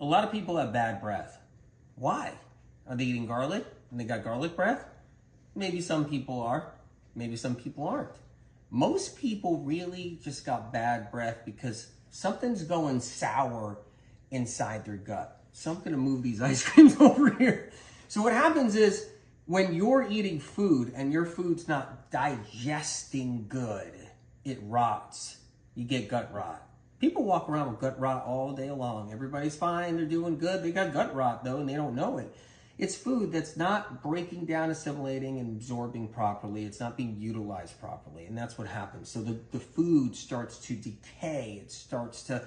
A lot of people have bad breath. Why? Are they eating garlic and they got garlic breath? Maybe some people are. Maybe some people aren't. Most people really just got bad breath because something's going sour inside their gut. So I'm going to move these ice creams over here. So what happens is when you're eating food and your food's not digesting good, it rots. You get gut rot. People walk around with gut rot all day long. Everybody's fine. They're doing good. They got gut rot though, and they don't know it. It's food that's not breaking down, assimilating, and absorbing properly. It's not being utilized properly, and that's what happens. So the food starts to decay. It starts to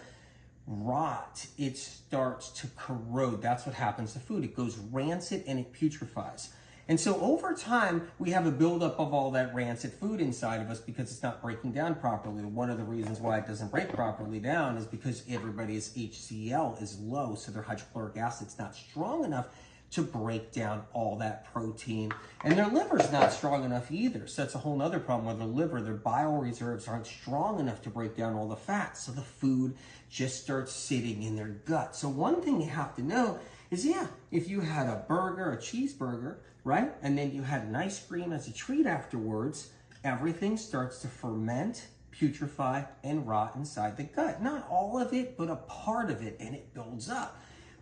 rot. It starts to corrode. That's what happens to food. It goes rancid and it putrefies. And so over time, we have a buildup of all that rancid food inside of us because it's not breaking down properly. One of the reasons why it doesn't break properly down is because everybody's HCl is low, so their hydrochloric acid's not strong enough to break down all that protein. And their liver's not strong enough either. So that's a whole other problem with their liver. Their bile reserves aren't strong enough to break down all the fat. So the food just starts sitting in their gut. So one thing you have to know is, if you had a burger, a cheeseburger, right? And then you had an ice cream as a treat afterwards, everything starts to ferment, putrefy, and rot inside the gut. Not all of it, but a part of it, and it builds up.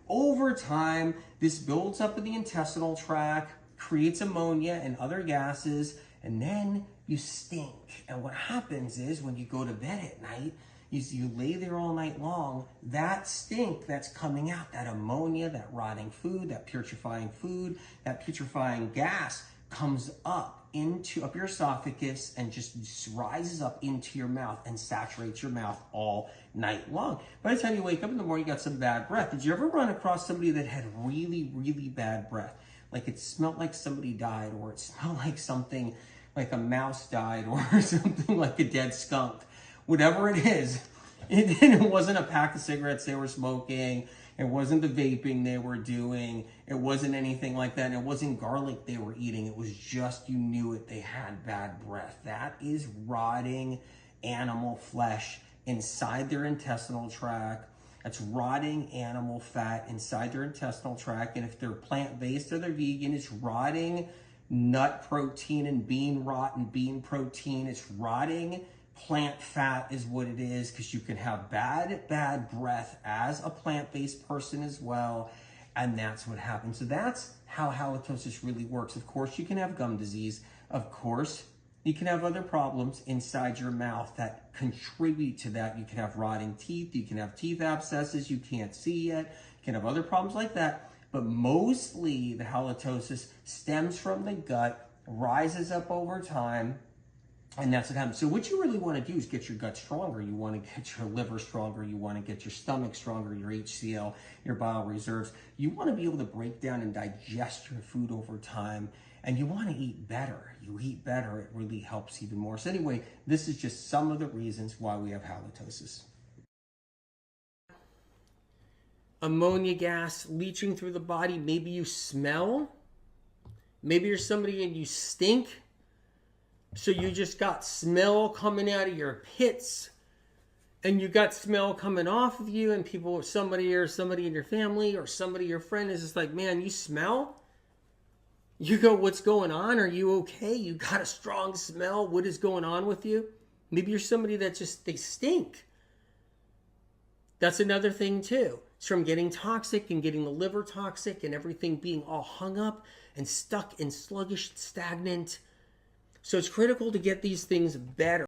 Over time, this builds up in the intestinal tract, creates ammonia and other gases, and then you stink. And what happens is when you go to bed at night, you lay there all night long, that stink that's coming out, that ammonia, that rotting food, that putrefying gas comes up your esophagus and just rises up into your mouth and saturates your mouth all night long. By the time you wake up in the morning, you got some bad breath. Did you ever run across somebody that had really, really bad breath? Like it smelled like somebody died, or it smelled like something like a mouse died, or something like a dead skunk. Whatever it is, it wasn't a pack of cigarettes they were smoking. It wasn't the vaping they were doing. It wasn't anything like that. And it wasn't garlic they were eating. It was just, you knew it, they had bad breath. That is rotting animal flesh inside their intestinal tract. That's rotting animal fat inside their intestinal tract. And if they're plant-based or they're vegan, it's rotting nut protein and bean rot and bean protein. It's rotting plant fat is what it is, because you can have bad breath as a plant-based person as well, and that's what happens. So that's how halitosis really works. Of course, you can have gum disease. Of course, you can have other problems inside your mouth that contribute to that. You can have rotting teeth. You can have teeth abscesses you can't see yet. You can have other problems like that. But mostly the halitosis stems from the gut, rises up over time, and that's what happens. So what you really want to do is get your gut stronger. You want to get your liver stronger. You want to get your stomach stronger, your HCl, your bile reserves. You want to be able to break down and digest your food over time. And you want to eat better. You eat better, it really helps even more. So anyway, this is just some of the reasons why we have halitosis. Ammonia gas leaching through the body. Maybe you smell. Maybe you're somebody and you stink. So you just got smell coming out of your pits, and you got smell coming off of you, and somebody in your family or somebody, your friend, is just like, man, you smell? You go, what's going on? Are you okay? You got a strong smell. What is going on with you? Maybe you're somebody that they stink. That's another thing too. It's from getting toxic and getting the liver toxic and everything being all hung up and stuck and sluggish, stagnant. So it's critical to get these things better.